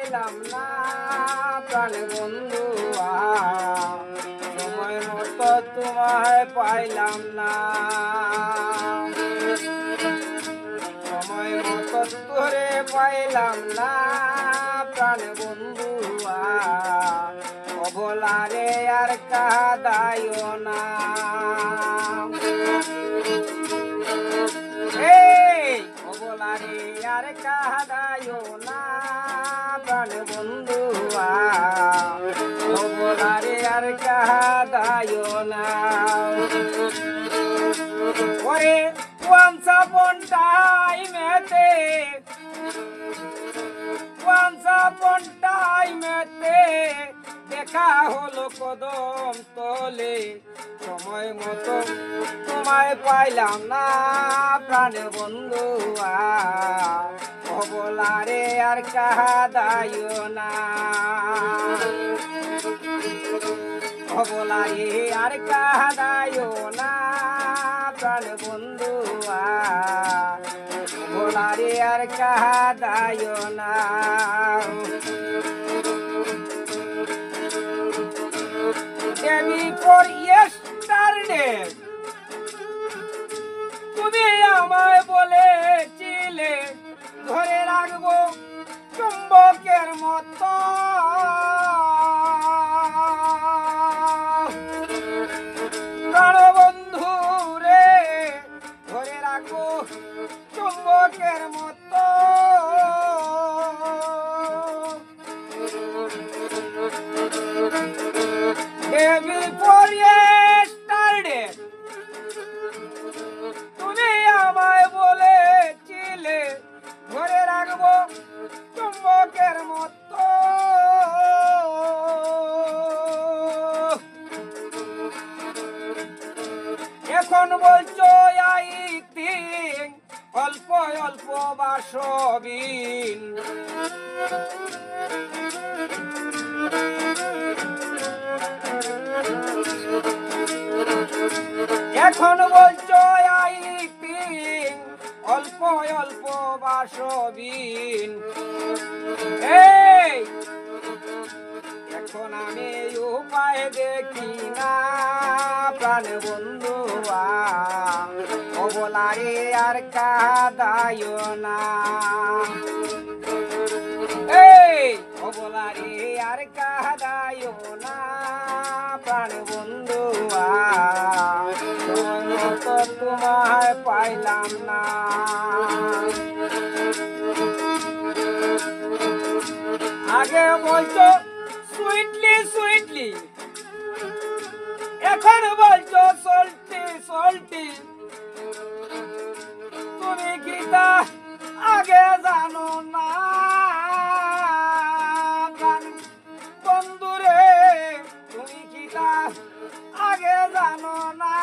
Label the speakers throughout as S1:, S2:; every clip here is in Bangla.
S1: পাইলাম না প্রাণ বন্ধু সময় মতো তোমায় পাইলাম না সময় মতো তোরে পাইলাম না প্রাণ বন্ধু অবলারে আর কাঁদাইও না অবলারে আর কাঁদাইও না প্রাণ বন্ধু অবলারে আর কাঁদাইও না ওরে once upon time দেখা হলো কদম তলে সময় মতো তোমায় পাইলাম না প্রাণ বন্ধু অবলারে আর কাঁদাইও না অবলারে আর কাঁদাইও না প্রাণ বন্ধু অবলারে আর কাঁদাইও না দেবী ফর ইয়েস্টারডে তুমি আমায় বলেছিলে ধরে রাখবো চুম্বকের মতো প্রাণবন্ধু রে ধরে রাখবো চুম্বকের মতো দেবী ফর ইয়েস্টারডে তুমি আমায় বলেছিলে ধরে রাখবো চুম্বকের মতো এখন বলছো আই থিঙ্ক অল্প অল্প বাসবিন এখন বলছো আই থিঙ্ক অল্প অল্প বাসবিন এখন আমি উপায় দেখি না প্রাণ বন্ধু অবলারে আর কাঁদাইও না অবলারে আর কাঁদাইও না প্রাণ বন্ধু তোমায় পাইলাম না আগে বলছো সুইটলি সুইটলি এখন বলছো সল্টি সল্টি তুমি কি তা আগে জানো না বন্ধুরে তুমি কি তা আগে জানো না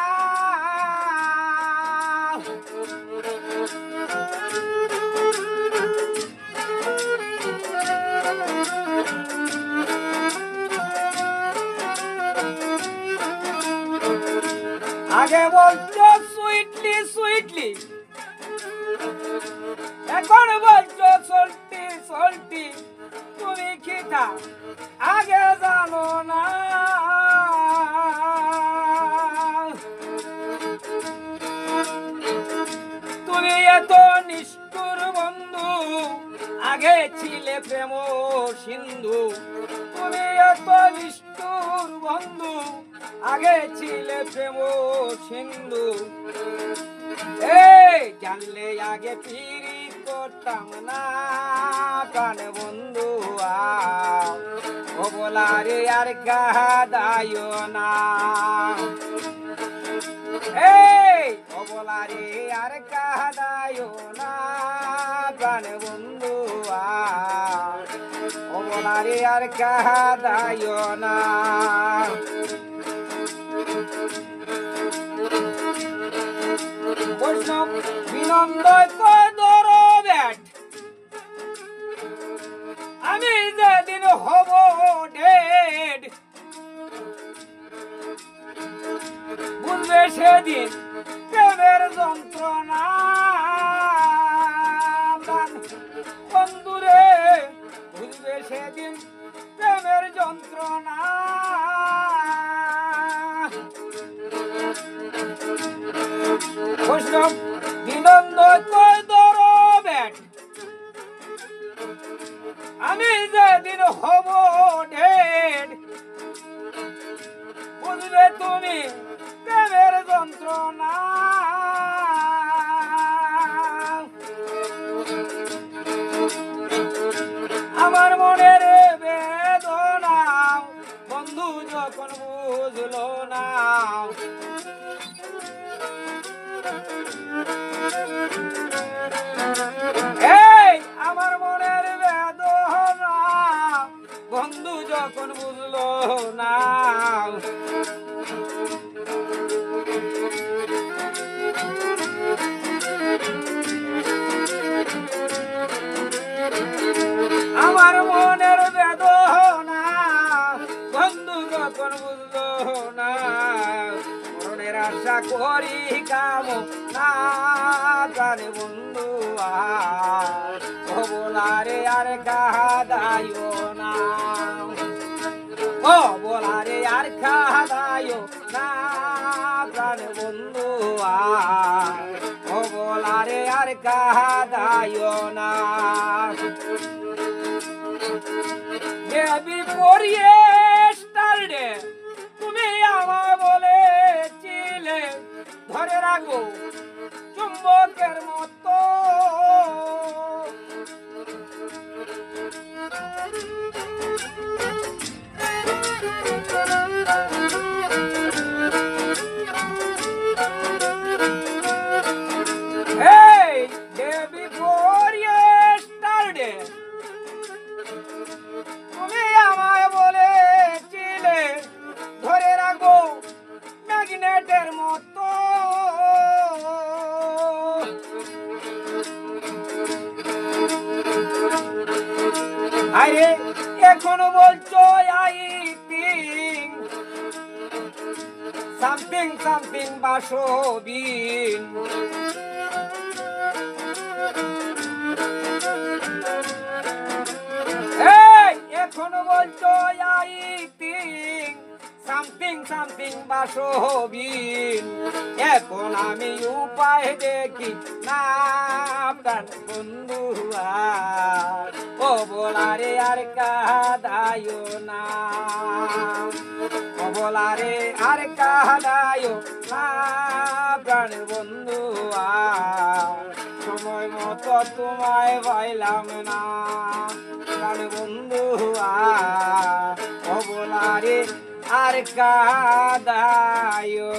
S1: আগে বলছো সুইটলি সুইটলি এখন বলছো সল্টি সল্টি তুমি কি তা আগে জানো না তুমি এত নিষ্ঠুর বন্ধু আগে ছিলে প্রেম সিন্ধু তুমি এত নিষ্ঠুর বন্ধু আগে ছিলে প্রেম সিন্ধু জানলে আগে পিরি করতাম না প্রাণ বন্ধু অবলারে আর কাঁদাইও না অবলারে আর কাঁদাইও না প্রাণ বন্ধু অবলারে আর কাঁদাইও না বৈষ্ণব বিনন্দ কদর ব্যাট আমি যেদিন হব ডেড বুঝবে সেদিন প্রেমের যন্ত্রণা বন্ধুরে বুঝবে সে বিনন্দ কই ধরো ব্যাট আমি যেদিন হব ঢের বুঝবে তুমি প্রেমের যন্ত্রণা আমার মনের বেদনা বন্ধু যখন বুঝলো না এই আমার মনের বেদনা বন্ধু যখন বুঝলো না আমার মনের বেদনা বন্ধু যখন বুঝলো না মনের আশা করি কাম না জানে বন্ধু ও বলারে আর কাদাইও না ও বলারে আর কাদাইও না জানে বন্ধু ও বলারে আর কাদাইও না দেবী পরিয়ে স্টারডে তুমি আমার বলেছিলে ধরে রাখো চুম্বকের মতো এই দেবী পরিয়ে স্টারডে তুমি আমায় বলেছিলে ধরে রাখো ম্যাগনেটের মতো আরে এখনো বলছো আই থিং সামথিং সামথিং বাসবিন এখনো বলছো আই থিং সামথিং সামথিং বাসবিন এখন আমি উপায় দেখি না প্রাণ বন্ধু ও বলারে আর কাদাইও না ও বলারে আর কাদাইও না প্রাণ বন্ধু সময় মতো তোমায় পাইলাম না প্রাণ বন্ধু ও বলারে আর কাদাইও